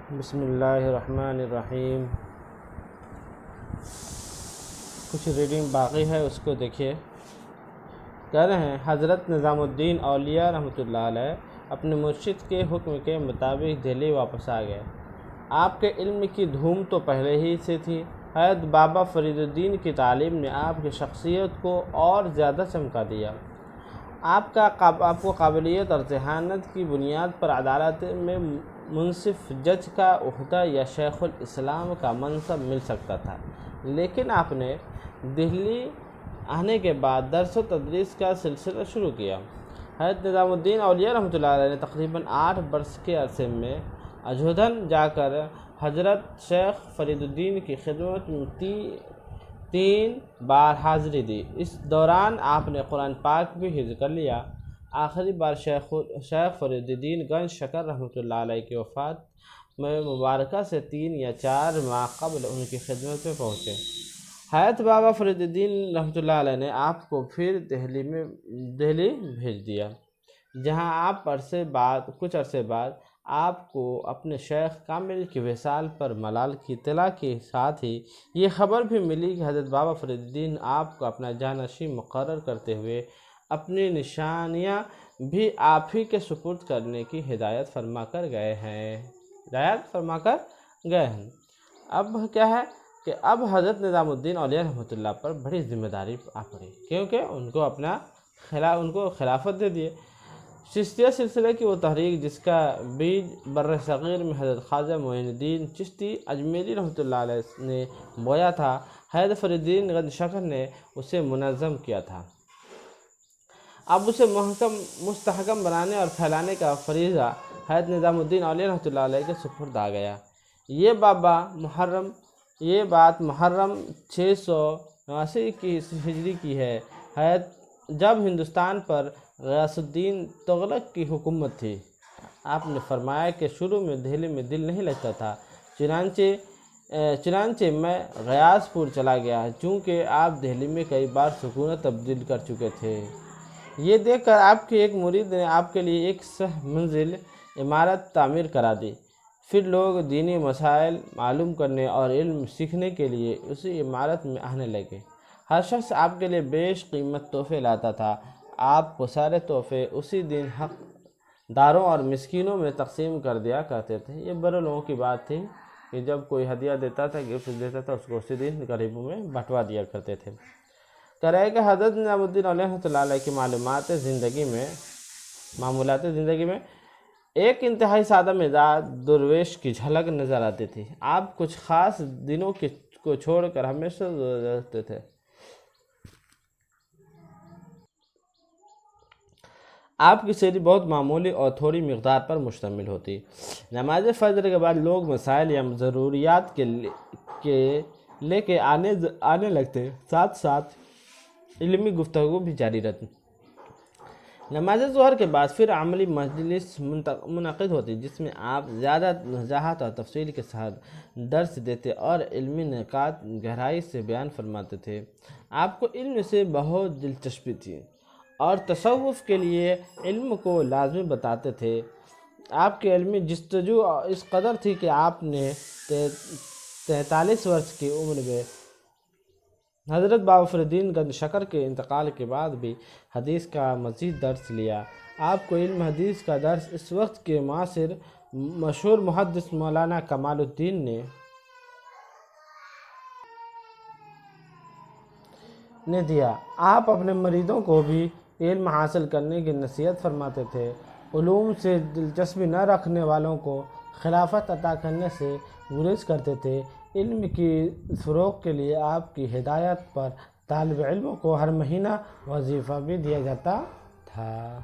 بسم اللہ الرحمن الرحیم۔ کچھ ریڈنگ باقی ہے، اس کو دیکھیے۔ کہہ رہے ہیں حضرت نظام الدین اولیاء رحمۃ اللہ علیہ اپنے مرشد کے حکم کے مطابق دہلی واپس آ گئے۔ آپ کے علم کی دھوم تو پہلے ہی سے تھی۔ حضرت بابا فرید الدین کی تعلیم نے آپ کی شخصیت کو اور زیادہ چمکا دیا۔ آپ کو قابلیت اور ذہانت کی بنیاد پر عدالت میں منصف جج کا عہدہ یا شیخ الاسلام کا منصب مل سکتا تھا، لیکن آپ نے دہلی آنے کے بعد درس و تدریس کا سلسلہ شروع کیا۔ حضرت نظام الدین اولیاء رحمۃ اللہ علیہ نے تقریباً 8 برس کے عرصے میں اجودھن جا کر حضرت شیخ فرید الدین کی خدمت میں 3 بار حاضری دی۔ اس دوران آپ نے قرآن پاک بھی حفظ کر لیا۔ آخری بار شیخ فرید الدین گنج شکر رحمۃ اللہ علیہ کی وفات میں مبارکہ سے 3 یا 4 ماہ قبل ان کی خدمت میں پہنچے۔ حضرت بابا فرید الدین رحمۃ اللہ علیہ نے آپ کو پھر دہلی بھیج دیا، جہاں آپ کچھ عرصے بعد آپ کو اپنے شیخ کامل کی وصال پر ملال کی اطلاع کے ساتھ ہی یہ خبر بھی ملی کہ حضرت بابا فرید الدین آپ کو اپنا جانشین مقرر کرتے ہوئے اپنی نشانیاں بھی آپ ہی کے سپرد کرنے کی ہدایت فرما کر گئے ہیں۔ اب کیا ہے کہ اب حضرت نظام الدین اولیاء رحمۃ اللہ پر بڑی ذمہ داری آ پڑی، کیونکہ ان کو خلافت دے دیے۔ چشتیہ سلسلے کی وہ تحریک جس کا بیج بر صغیر میں حضرت خواجہ معین الدین چشتی اجمیری رحمۃ اللہ علیہ نے بویا تھا، حضرت فرید الدین گنج شکر نے اسے منظم کیا تھا۔ اب اسے مستحکم بنانے اور پھیلانے کا فریضہ حضرت نظام الدین اولیاء رحمۃ اللہ علیہ کے سپرد آ گیا۔ یہ بات محرم 689 ہجری کی ہے، جب ہندوستان پر غیاث الدین تغلق کی حکومت تھی۔ آپ نے فرمایا کہ شروع میں دہلی میں دل نہیں لگتا تھا، چنانچہ میں غیاث پور چلا گیا، چونکہ آپ دہلی میں کئی بار سکونت تبدیل کر چکے تھے۔ یہ دیکھ کر آپ کے ایک مرید نے آپ کے لیے ایک 100 منزل عمارت تعمیر کرا دی۔ پھر لوگ دینی مسائل معلوم کرنے اور علم سیکھنے کے لیے اسی عمارت میں آنے لگے۔ ہر شخص آپ کے لیے بیش قیمت تحفے لاتا تھا۔ آپ کو سارے تحفے اسی دن حق داروں اور مسکینوں میں تقسیم کر دیا کرتے تھے۔ یہ بڑے لوگوں کی بات تھی کہ جب کوئی ہدیہ دیتا تھا، گفٹ دیتا تھا، اس کو اسی دن غریبوں میں بٹوا دیا کرتے تھے۔ کہہ رہے کہ حضرت نظام الدین اولیاء رحمۃ اللہ علیہ کی معمولات زندگی میں ایک انتہائی سادہ مزاج درویش کی جھلک نظر آتی تھی۔ آپ کچھ خاص دنوں کو چھوڑ کر ہمیشہ روزہ رکھتے تھے۔ آپ کی سیری بہت معمولی اور تھوڑی مقدار پر مشتمل ہوتی۔ نماز فجر کے بعد لوگ مسائل یا ضروریات لے کے آنے لگتے، ساتھ ساتھ علمی گفتگو بھی جاری رہتی۔ نماز ظہر کے بعد پھر عملی مجلس منعقد ہوتی، جس میں آپ زیادہ وضاحت اور تفصیل کے ساتھ درس دیتے اور علمی نکات گہرائی سے بیان فرماتے تھے۔ آپ کو علم سے بہت دلچسپی تھی اور تصوف کے لیے علم کو لازمی بتاتے تھے۔ آپ کی علمی جستجو اس قدر تھی کہ آپ نے 43 برس کی عمر میں حضرت بابا فرید الدین گنج شکر کے انتقال کے بعد بھی حدیث کا مزید درس لیا۔ آپ کو علم حدیث کا درس اس وقت کے معاصر مشہور محدث مولانا کمال الدین نے دیا۔ آپ اپنے مریدوں کو بھی علم حاصل کرنے کی نصیحت فرماتے تھے۔ علوم سے دلچسپی نہ رکھنے والوں کو خلافت عطا کرنے سے گریز کرتے تھے۔ علم کی فروغ کے لیے آپ کی ہدایت پر طالب علموں کو ہر مہینہ وظیفہ بھی دیا جاتا تھا۔